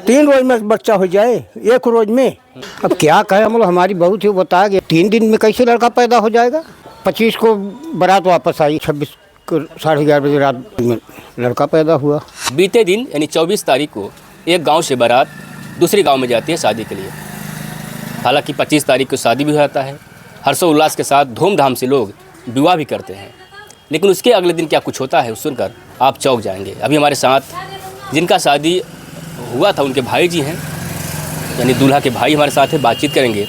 3 रोज में बच्चा हो जाए, 1 रोज में। अब क्या कहे हम लोग, हमारी बहू थी, बताया गया 3 दिन में कैसे लड़का पैदा हो जाएगा। 25 को बारात वापस आई, 26 को 11:30 बजे रात में लड़का पैदा हुआ। बीते दिन यानी 24 तारीख को एक गांव से बारात दूसरे गांव में जाती है शादी के लिए। हालांकि 25 तारीख को शादी भी होता है, हर्षोल्लास के साथ धूमधाम से लोग विवाह भी करते हैं, लेकिन उसके अगले दिन क्या कुछ होता है सुनकर आप चौंक जाएंगे। अभी हमारे साथ जिनका शादी हुआ था उनके भाई जी हैं, यानी दूल्हा के भाई हमारे साथ है, बातचीत करेंगे।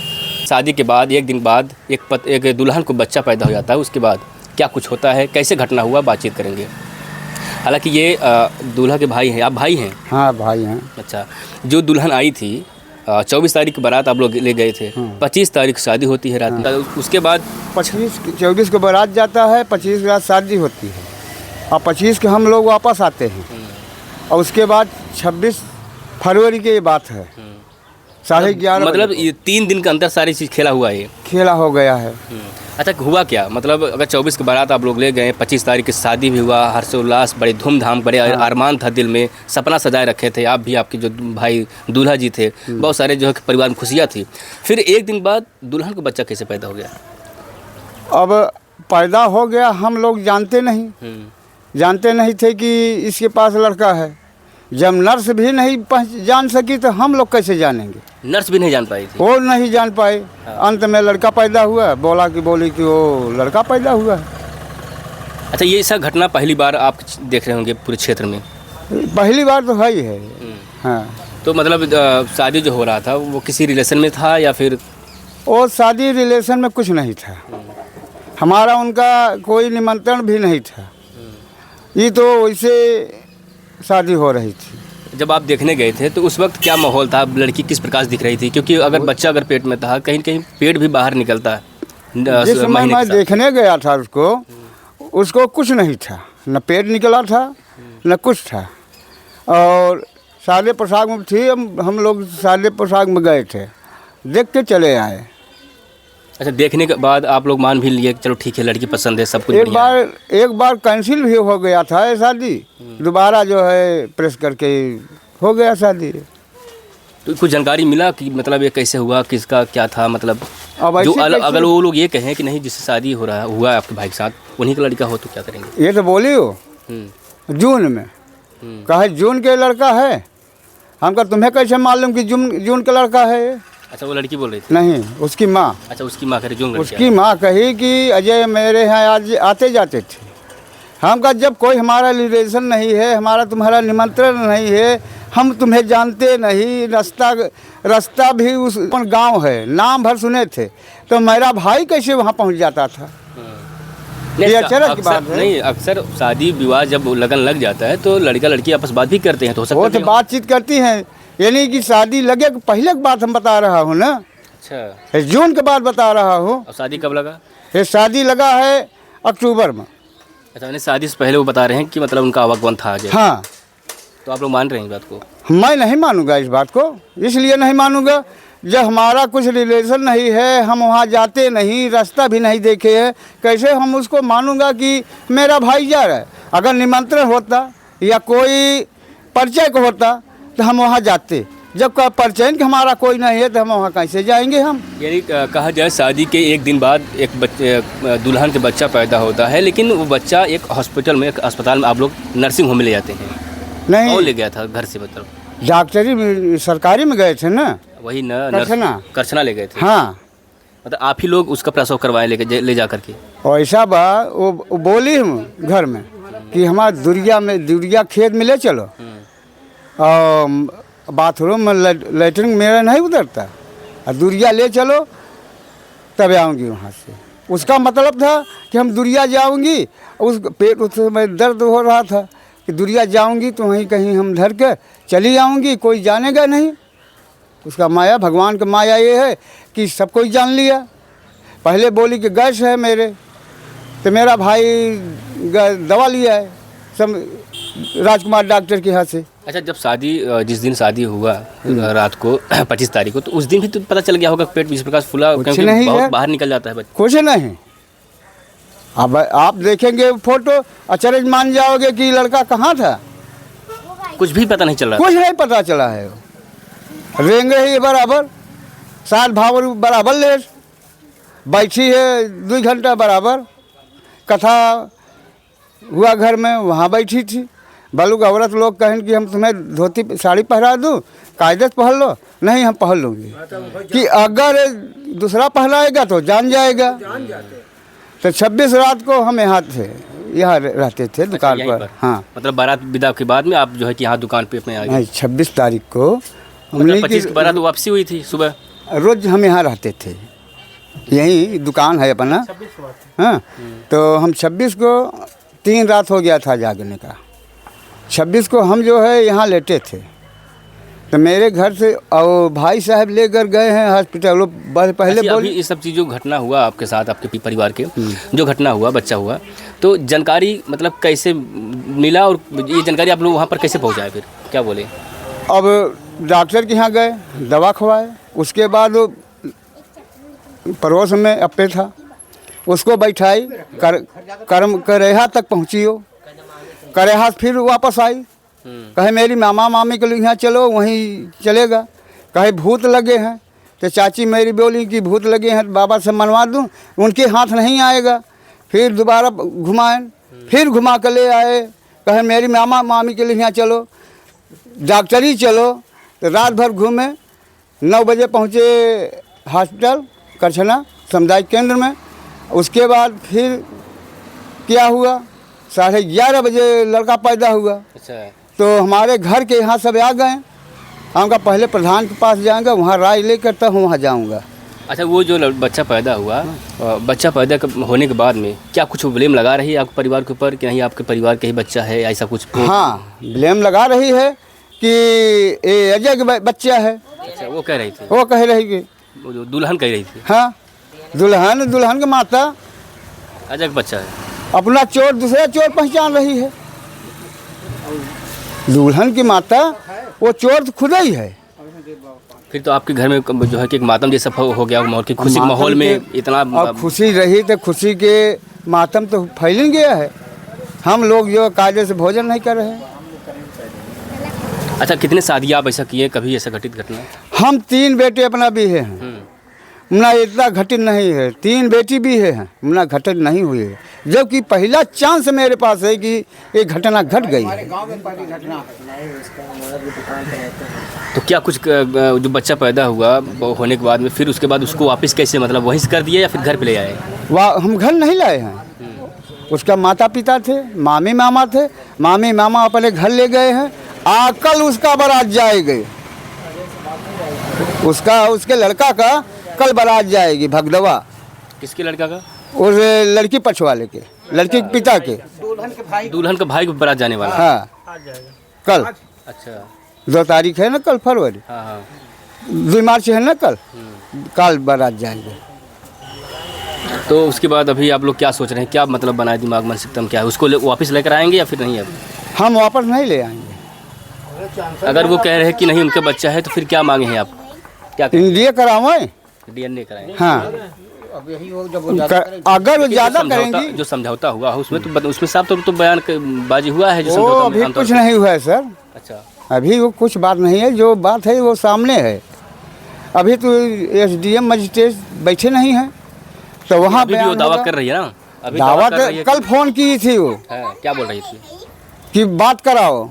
शादी के बाद 1 दिन बाद एक दुल्हन को बच्चा पैदा हो जाता है, उसके बाद क्या कुछ होता है, कैसे घटना हुआ, बातचीत करेंगे। हालांकि ये दूल्हा के भाई हैं, आप भाई हैं? हाँ भाई हैं। अच्छा, जो दुल्हन आई थी 24 तारीख की बारात आप लोग ले गए थे, 25 तारीख शादी होती है रात में, उसके बाद 24 को बारात जाता है, 25 की रात शादी होती है और 25 के हम लोग वापस आते हैं और उसके बाद 26 फरवरी की ये बात है, 11:30। मतलब ये 3 दिन के अंदर सारी चीज़ खेला हुआ है, खेला हो गया है। अच्छा, हुआ क्या? मतलब अगर 24 की बारात आप लोग ले गए, 25 तारीख की शादी भी हुआ, हर्षोल्लास, बड़े धूमधाम, बड़े अरमान था दिल में, सपना सजाए रखे थे आप भी, आपके जो भाई दूल्हा जी थे, बहुत सारे जो है परिवार में खुशियाँ थी। फिर 1 दिन बाद दुल्हन को बच्चा कैसे पैदा हो गया? अब पैदा हो गया, हम लोग जानते नहीं थे कि इसके पास लड़का है। जब नर्स भी नहीं जान सकी तो हम लोग कैसे जानेंगे? नर्स भी नहीं जान पाई थी? वो नहीं जान पाए। अंत में लड़का पैदा हुआ, बोली कि वो लड़का पैदा हुआ है। अच्छा, ये सब घटना पहली बार आप देख रहे होंगे पूरे क्षेत्र में? पहली बार तो है ही है। हाँ, तो मतलब शादी जो हो रहा था वो किसी रिलेशन में था या फिर? वो शादी रिलेशन में कुछ नहीं था, हमारा उनका कोई निमंत्रण भी नहीं था, ये तो वैसे शादी हो रही थी। जब आप देखने गए थे तो उस वक्त क्या माहौल था? लड़की किस प्रकार दिख रही थी? क्योंकि अगर बच्चा अगर पेट में था, कहीं कहीं पेट भी बाहर निकलता है। जिस समय मैं देखने गया था उसको कुछ नहीं था, न पेट निकला था न कुछ था, और सादे पोशाक में थी। हम लोग सादे पोशाक में गए थे, देख के चले आए। अच्छा, देखने के बाद आप लोग मान भी लिए चलो ठीक है, लड़की पसंद है, सब कुछ एक बार कैंसिल भी हो गया था ये शादी, दोबारा जो है प्रेस करके हो गया शादी। तो कुछ जानकारी मिला कि मतलब ये कैसे हुआ, किसका क्या था? मतलब जो अगर वो लोग ये कहें कि नहीं जिससे शादी हुआ है आपके भाई के साथ उन्हीं का लड़का हो तो क्या करेंगे? ये तो बोली हो जून में, कहे जून के लड़का है, हमका तुम्हें कैसे मालूम कि जून का लड़का है? अच्छा, वो लड़की बोल रही थी? नहीं, उसकी माँ। अच्छा, उसकी माँ कह रही, उसकी माँ कही कि अजय मेरे यहाँ आज आते जाते थे। हम कहा जब कोई हमारा रिलेशन नहीं है, हमारा तुम्हारा निमंत्रण नहीं है, हम तुम्हें जानते नहीं, रास्ता भी उस गांव है, नाम भर सुने थे, तो मेरा भाई कैसे वहाँ पहुँच जाता था? ये अचरज की बात है। नहीं, अक्सर शादी विवाह जब लगन लग जाता है तो लड़का लड़की आपस बात भी करते हैं, तो हो सकता है वो तो बातचीत करती हैं, यानी कि शादी लगे पहले की बात हम बता रहा हूँ ना। अच्छा, जून के बाद बता रहा हूँ। और शादी कब लगा? ये शादी लगा है अक्टूबर में। अच्छा, यानी शादी से पहले वो बता रहे हैं कि मतलब उनका आवागमन था आगे। हाँ, तो आप लोग मान रहे हैं इस बात को? मैं नहीं मानूंगा इस बात को, इसलिए नहीं मानूंगा जब हमारा कुछ रिलेशन नहीं है, हम वहाँ जाते नहीं, रास्ता भी नहीं देखे हैं, कैसे हम उसको मानूंगा कि मेरा भाई जा रहा है? अगर निमंत्रण होता या कोई परिचय को होता तो हम वहाँ जाते, जब का परिचय कि हमारा कोई नहीं है तो हम वहाँ कैसे जाएंगे? हम यानी कहा जाए शादी के 1 दिन बाद एक दुल्हन के बच्चा पैदा होता है, लेकिन वो बच्चा एक हॉस्पिटल में, एक अस्पताल में आप लोग नर्सिंग होम में ले जाते हैं? नहीं, ले गया था घर से? मतलब डॉक्टरी में, सरकारी में गए थे ना, वही न करछना ले गए थे? हाँ, मतलब आप ही लोग उसका प्रसव करवाए ले जा करके? ऐसा बा, वो बोली हम घर में कि हमारा दुरिया खेत में ले चलो, और बाथरूम में लेटरिन मेरा नहीं उतरता, और दुरिया ले चलो तब आऊँगी वहाँ से। उसका मतलब था कि हम दुरिया जाऊँगी, उस पेट उस में दर्द हो रहा था कि दुरिया जाऊँगी तो वहीं कहीं हम धर के चली आऊँगी, कोई जानेगा नहीं। उसका माया, भगवान का माया ये है कि सब कोई जान लिया। पहले बोली कि गैस है मेरे, तो मेरा भाई दवा लिया है सब राजकुमार डॉक्टर के यहाँ से। अच्छा, जब शादी, जिस दिन शादी हुआ रात को 25 तारीख को, तो उस दिन भी तो पता चल गया होगा पेट इस प्रकार फूला, क्योंकि बहुत बाहर निकल जाता है बच्चा? कुछ नहीं, अब आप देखेंगे फोटो अचरज मान जाओगे कि लड़का कहाँ था। कुछ भी पता नहीं चल रहा? कुछ नहीं पता चला है। रेंगे ही बराबर 7 भावर बराबर लेट बैठी है 2 घंटा बराबर कथा हुआ घर में, वहाँ बैठी थी। बालू का औरत लोग कहें कि हम तुम्हें धोती साड़ी पहना दूँ, कायदे से पहन लो। नहीं, हम पहन लूँगी कि अगर दूसरा पहनाएगा तो जान जाएगा। तो 26 रात को हम यहाँ थे, यहाँ रहते थे दुकान यहीं पर। हाँ, मतलब बारात विदा के बाद में आप जो है कि यहाँ दुकान पे अपने आ गए। 26 तारीख को हमने मतलब 25 की बारात वापसी हुई थी सुबह। रोज हम यहाँ रहते थे, यही दुकान है अपना। हाँ, तो हम 26 को 3 रात हो गया था जागने का। 26 को हम जो है यहाँ लेटे थे, तो मेरे घर से और भाई साहब लेकर गए हैं हॉस्पिटल। वो पहले अच्छा, बोले अभी ये सब चीज़ जो घटना हुआ आपके साथ, आपके परिवार के जो घटना हुआ, बच्चा हुआ, तो जानकारी मतलब कैसे मिला और ये जानकारी आप लोग वहाँ पर कैसे पहुँचाए, फिर क्या बोले? अब डॉक्टर के यहाँ गए, दवा खवाए। उसके बाद वो पड़ोस में अप्पे था, उसको बैठाई करम करेहा तक पहुँची। हो करेहा फिर वापस आई, कहे मेरी मामा मामी के लिए यहाँ चलो, वहीं चलेगा। कहे भूत लगे हैं, तो चाची मेरी बोली कि भूत लगे हैं तो बाबा से मनवा दूँ, उनके हाथ नहीं आएगा। फिर दोबारा घुमाएं, फिर घुमा कर ले आए। कहे मेरी मामा मामी के लिए यहाँ चलो, डॉक्टरी चलो। तो रात भर घूमे, 9 बजे पहुँचे हॉस्पिटल करछना सामुदायिक केंद्र में। उसके बाद फिर क्या हुआ, 11:30 बजे लड़का पैदा हुआ। अच्छा, तो हमारे घर के यहाँ सब आ गए। हम कहा पहले प्रधान के पास जाएंगे, वहाँ राय लेकर तब वहाँ जाऊँगा। अच्छा, वो जो बच्चा पैदा हुआ, बच्चा पैदा होने के बाद में क्या कुछ ब्लेम लगा रही है आपके परिवार के ऊपर कि नहीं आपके परिवार का ही बच्चा है, ऐसा कुछ? हाँ, ब्लेम लगा रही है कि ये अजय का बच्चा है। अच्छा, वो कह रही थी, वो कह रही कि वो जो दुल्हन कह रही थी। हाँ, दुल्हन की माता अजय का बच्चा है। अपना चोर दूसरा चोर पहचान रही है। दुल्हन की माता वो चोर तो खुद ही है। फिर तो आपके घर में जो है कि एक मातम जैसा हो गया, माहौल की खुशी के माहौल में इतना। अब खुशी रही तो खुशी के मातम तो फैल ही गया है। हम लोग जो कायदे से भोजन नहीं कर रहे हैं। अच्छा, कितने शादियाँ आप ऐसा किए, कभी ऐसा घटित घटना? हम 3 बेटे अपना भी हैं, ना इतना घटित नहीं है। 3 बेटी भी है, ना घटित नहीं हुई है। जबकि पहला चांस मेरे पास है कि एक घटना घट गई है। तो क्या कुछ जो बच्चा पैदा हुआ होने के बाद में फिर उसके बाद उसको वापस कैसे, मतलब वहीं से कर दिया या फिर घर पे ले आए? वह हम घर नहीं लाए हैं। उसका माता पिता थे, मामी मामा थे। मामी मामा अपने घर ले गए हैं। कल उसका बारात जाएगी, उसके लड़का का कल बारात जाएगी भगदवा। किसके लड़का का? उस लड़की पक्ष वाले के, लड़की के पिता के, दुल्हन का भाई को बारात जाने वाला। हाँ, कल। अच्छा, 2 तारीख है ना कल, फरवरी। हाँ हाँ, 2 मार्च है ना कल बारात जाएंगे। तो उसके बाद अभी आप लोग क्या सोच रहे हैं, क्या मतलब बनाए दिमाग में सिस्टम क्या है? उसको वापस लेकर आएंगे या फिर नहीं? अब हम वापस नहीं ले आएंगे। अगर वो कह रहे हैं कि नहीं उनका बच्चा है तो फिर क्या मांगे हैं आप? क्या इंडिया करावें? DNA कराएं? हाँ, अगर वो ज़्यादा करेंगी। जो समझौता हुआ उसमें तो उसमें साफ तो बयान बाजी हुआ है जो वो समझौता अभी आमतौर कुछ पर। नहीं हुआ है सर। अच्छा, अभी वो कुछ बात नहीं है, जो बात है वो सामने है। अभी तो SDM मजिस्ट्रेट बैठे नहीं हैं, तो वहाँ अभी भी वो दावा कर रही है ना? अभी दावा कर रही है कल फोन की थी वो है, क्या बोल रही थी? कि बात कराओ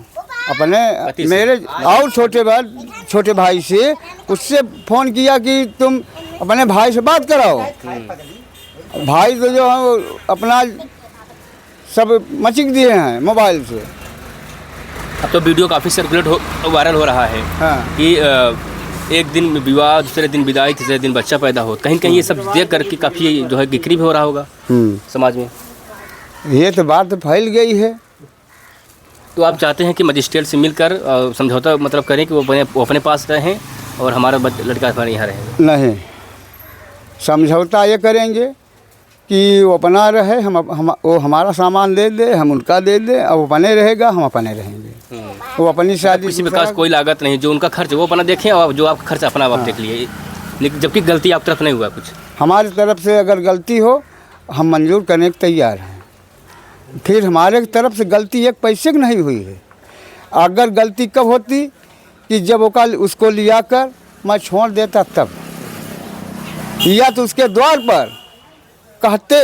अपने पति से? मेरे और छोटे भाई से, उससे फ़ोन किया कि तुम अपने भाई से बात कराओ। भाई तो जो है अपना सब मचिक दिए हैं मोबाइल से। अब तो वीडियो काफ़ी सर्कुलेट वायरल हो रहा है। हाँ, कि एक दिन विवाह, दूसरे दिन विदाई, तीसरे दिन बच्चा पैदा हो। कहीं कहीं ये सब देख करके काफ़ी जो है बिक्री भी हो रहा होगा समाज में। ये तो बात फैल गई है। तो आप चाहते हैं कि मजिस्ट्रेट से मिलकर समझौता मतलब करें कि वो अपने पास रहें और हमारा लड़का हमारे यहाँ रहे? नहीं, समझौता ये करेंगे कि वो अपना रहे, वो हमारा सामान दे दे, हम उनका दे दे, और वो अपने रहेगा, हम अपने रहेंगे। वो अपनी शादी किसी प्रकार से कोई लागत नहीं, जो उनका खर्च वो अपना देखें और जो आपका खर्च अपना आप देख लिए। लेकिन जबकि गलती आप तरफ नहीं हुआ कुछ। हमारी तरफ से अगर गलती हो हम मंजूर करने के तैयार हैं। फिर हमारे तरफ से गलती 1 पैसे की नहीं हुई है। अगर गलती कब होती कि जब वो उसको लिया कर मैं छोड़ देता तब, या तो उसके द्वार पर कहते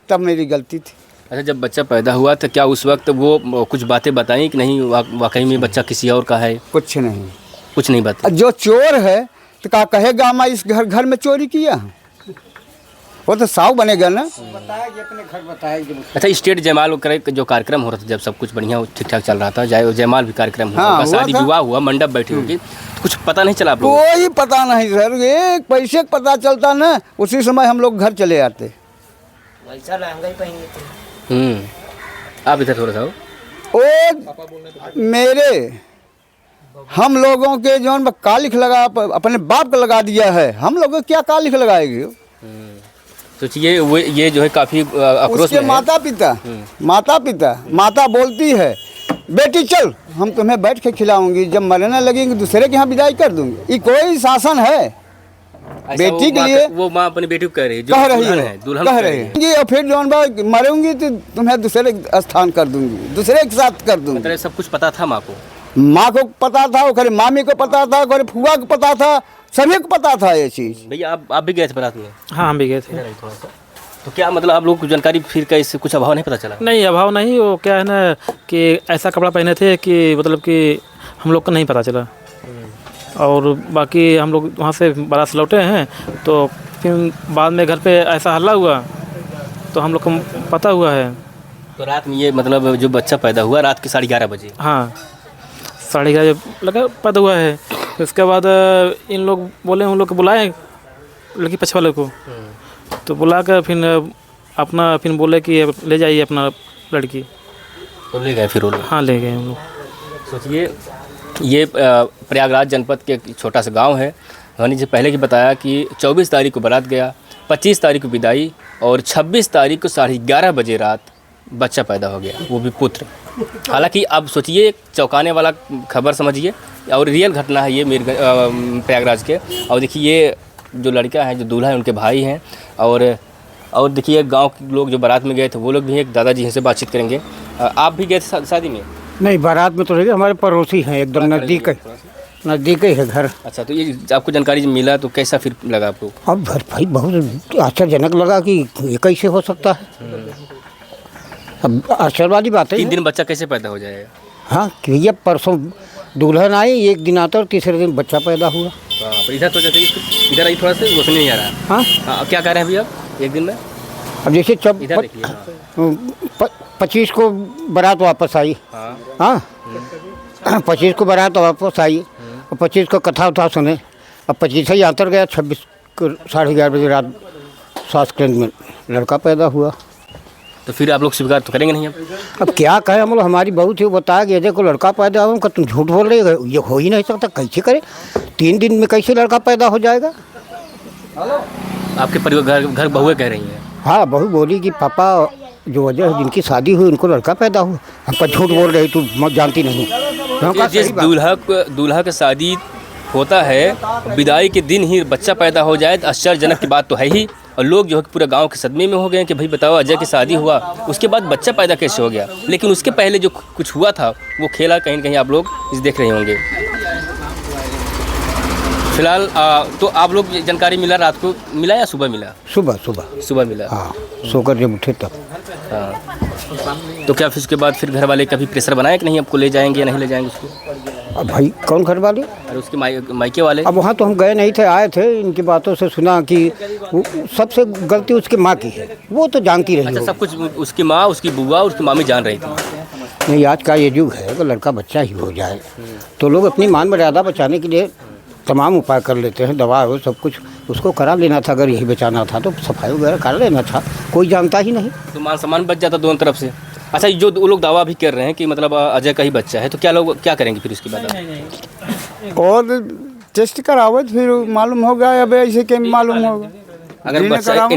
तब मेरी गलती थी। अच्छा, जब बच्चा पैदा हुआ तो क्या उस वक्त वो कुछ बातें बताई कि नहीं वाकई में बच्चा किसी और का है? कुछ नहीं, कुछ नहीं बताई। जो चोर है तो क्या कहेगा मैं इस घर में चोरी किया हूँ, वो तो साव बनेगा ना। बताएगी अपने घर बताएगी। अच्छा, स्टेट जयमाल जो कार्यक्रम हो रहा था, जब सब कुछ बढ़िया ठीक ठाक चल रहा था, जयमाल भी कार्यक्रम हुआ, हाँ, शादी विवाह हुआ, मंडप बैठी होगी, तो कुछ पता नहीं चला आप लोगों कोई पता नहीं सर, एक पैसे का पता चलता ना उसी समय हम लोग घर चले आते। वैसा लहंगा ही पहने थे। आप इधर थोड़ा सा हो। ओ मेरे हम लोगों के जो कालिख लगा अपने बाप को लगा दिया है, हम लोगों को क्या कालिख लगाएगी? सोचिए वो ये जो है काफ़ी आक्रोश उसके में माता पिता माता बोलती है बेटी चल हम तुम्हें बैठ के खिलाऊंगी, जब मरने लगेंगे दूसरे के यहाँ विदाई कर दूंगी। ये कोई शासन है? बेटी के लिए वो माँ अपनी बेटी को कह रही है, कह रही है, और फिर जो मरूंगी तो तुम्हें दूसरे स्थान कर दूंगी, दूसरे के साथ कर दूंगी। मतलब सब कुछ पता था माँ को? माँ को पता था, ओकरे मामी को पता था, ओकरे फुआ को पता था, सभी को पता था ये चीज़। भैया आप भी गए थे बारात में? हाँ, हम भी गए थे। तो क्या मतलब आप लोग को जानकारी फिर कैसे कुछ अभाव नहीं पता चला? नहीं, अभाव नहीं, वो क्या है ना कि ऐसा कपड़ा पहने थे कि मतलब कि हम लोग को नहीं पता चला। और बाकी हम लोग वहाँ से बारात से लौटे हैं तो फिर बाद में घर पे ऐसा हल्ला हुआ तो हम लोग को पता हुआ है। तो रात में ये मतलब जो बच्चा पैदा हुआ रात के 11:30 बजे? हाँ, 11:30 लगा पैदा हुआ है। उसके बाद इन लोग बोले, उन लोग को बुलाए लड़की पक्ष वाले को, तो बुला कर फिर बोले कि ले जाइए अपना लड़की। तो ले गए फिर वो लोग? हाँ, ले गए हम लोग। सोचिए ये प्रयागराज जनपद के एक छोटा सा गांव है। मैंने जी पहले की बताया कि 24 तारीख को बारात गया, 25 तारीख को विदाई और 26 तारीख को 11:30 बजे रात बच्चा पैदा हो गया, वो भी पुत्र। हालांकि अब सोचिए एक चौंकाने वाला खबर समझिए, और रियल घटना है ये प्रयागराज के। और देखिए ये जो लड़का है, जो दूल्हा है, उनके भाई हैं। और देखिए गांव के लोग जो बारात में गए थे वो लोग भी एक दादाजी हैं से बातचीत करेंगे। आप भी गए थे शादी में? नहीं, बारात में तो नहीं, हमारे पड़ोसी हैं, एकदम नज़दीक ही है घर। अच्छा, तो ये आपको जानकारी मिला तो कैसा फिर लगा आपको? अब भाई बहुत आश्चर्यजनक लगा कि ये कैसे हो सकता है। अब आश्चर्य वाली बात है। 3 दिन बच्चा कैसे पैदा हो जाएगा? हाँ, कि भैया परसों दुल्हन आई, एक दिन आता और तीसरे दिन बच्चा पैदा हुआ। पर इधर तो जैसे इधर आई थोड़ा सा रोशनी नहीं आ रहा। हाँ, क्या कह रहे हैं अभी आप एक दिन में? अब जैसे इधर देखिए। 25 को बारात वापस आई। हाँ, 25 को बारात वापस आई और 25 को कथा उठा सुने। अब 25 ही आतर गया, 26 को 11:30 बजे रात स्वास्थ्य केंद्र में लड़का पैदा हुआ। तो फिर आप लोग स्वीकार तो करेंगे नहीं? अब क्या कहें हम लोग, हमारी बहू थी, वो बताया कि देखो लड़का पैदा हुआ। उनका तुम झूठ बोल रहे हो, ये हो ही नहीं सकता, कैसे करे? 3 दिन में कैसे लड़का पैदा हो जाएगा? आपके परिवार घर बहुएं कह रही हैं? हाँ, बहू बोली कि पापा जो वजह है जिनकी शादी हुई उनको लड़का पैदा हुआ। हमको झूठ बोल रही, तू जानती नहीं। जिस दूल्हा का शादी होता है विदाई के दिन ही बच्चा पैदा हो जाए तो आश्चर्यजनक की बात तो है ही। और लोग जो है पूरे गांव के सदमे में हो गए कि भाई बताओ, अजय की शादी हुआ उसके बाद बच्चा पैदा कैसे हो गया? लेकिन उसके पहले जो कुछ हुआ था वो खेला कहीं न कहीं आप लोग इस देख रहे होंगे। फिलहाल तो आप लोग जानकारी मिला रात को मिला या सुबह मिला? सुबह मिला। हाँ, सोकर जब उठे तब। हाँ, तो क्या फिर उसके बाद फिर घर वाले कभी प्रेशर बनाया कि नहीं आपको ले जाएंगे या नहीं ले जाएंगे उसको? अब भाई कौन घर वाले? अरे उसके मायके वाले। अब वहाँ तो हम गए नहीं थे, आए थे। इनकी बातों से सुना कि सबसे गलती उसकी माँ की है, वो तो जानती रही। अच्छा, सब कुछ उसकी माँ, उसकी बुआ, उसकी मामी जान रही थी? नहीं, आज का ये युग है कि लड़का बच्चा ही हो जाए तो लोग अपनी मान मर्यादा बचाने के लिए तमाम उपाय कर लेते हैं। दवा हो, सब कुछ उसको करा लेना था। अगर यही बचाना था तो सफाई वगैरह कर लेना था, कोई जानता ही नहीं तो मान सम्मान बच जाता दोनों तरफ से। अच्छा, जो वो लोग दावा भी कर रहे हैं कि मतलब अजय का ही बच्चा है, तो क्या लोग क्या करेंगे फिर उसके बाद? और टेस्ट करावत फिर मालूम होगा, अब ऐसे क्या मालूम होगा। अगर बच्चा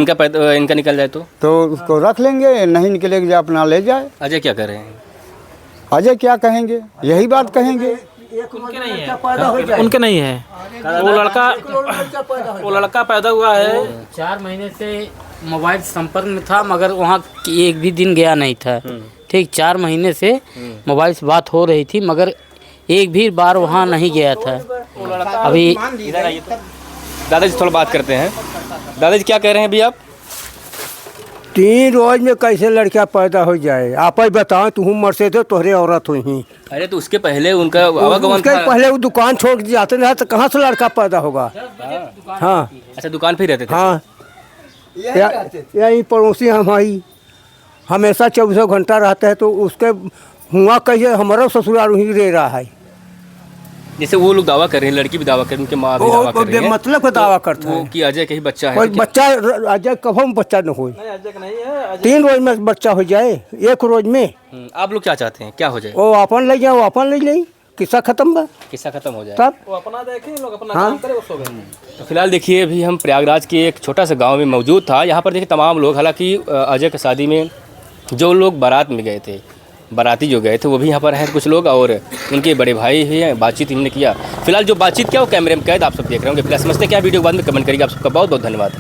इनका निकल जाए तो उसको रख लेंगे, नहीं निकलेगा अपना ले जाए। अजय क्या कर रहे हैं? अजय क्या कहेंगे, यही बात कहेंगे। उनके नहीं है। वो लड़का पैदा हुआ है 4 महीने से मोबाइल संपर्क में था, मगर वहाँ एक भी दिन गया नहीं था। ठीक, 4 महीने से मोबाइल से बात हो रही थी, मगर एक भी बार वहाँ नहीं गया था। अभी इधर आइए तो। दादाजी थोड़ा बात करते हैं। दादाजी क्या कह रहे हैं अभी आप? 3 रोज में कैसे लड़का पैदा हो जाए? आप ही बताओ, तुम मरते थे तोहरे औरत हुई। अरे तो उसके पहले उनका आवागमन उसके था। पहले वो दुकान छोड़ के जाते रहे तो कहाँ से लड़का पैदा होगा? हाँ अच्छा, दुकान पे ही रहते थे। हाँ, यही पड़ोसी हमारी हमेशा 24 घंटा रहता है, तो उसके हुआ कैसे? हमारा ससुराल वहीं रह रहा है। जैसे वो लोग दावा कर रहे हैं, लड़की भी दावा कर रही है, उनके माँ भी दावा कर रही है, मतलब का दावा करता वो है कि अजय का ही बच्चा है। कोई तो क्या- बच्चा अजय कब हम बच्चा न हो? 3 रोज में बच्चा हो जाए, 1 रोज में आप लोग क्या चाहते हैं, क्या हो जाए? वो अपन ले जाओ, अपन ले जाए, किस्सा खत्म बा किस्सा खत्म हो जाए। तब। हाँ, तो फिलहाल देखिए, अभी हम प्रयागराज के एक छोटा सा गांव में मौजूद था। यहाँ पर देखिए तमाम लोग, हालांकि अजय की शादी में जो लोग बारात में गए थे, बाराती जो गए थे, वो भी यहाँ पर हैं कुछ लोग, और उनके बड़े भाई ही हैं। बातचीत इन्होंने किया। फिलहाल जो बातचीत किया वो कैमरे में कैद आप सब देख रहे होंगे। फिलहाल समझते क्या वीडियो के बाद में कमेंट करिएगा। आप सबका बहुत बहुत धन्यवाद।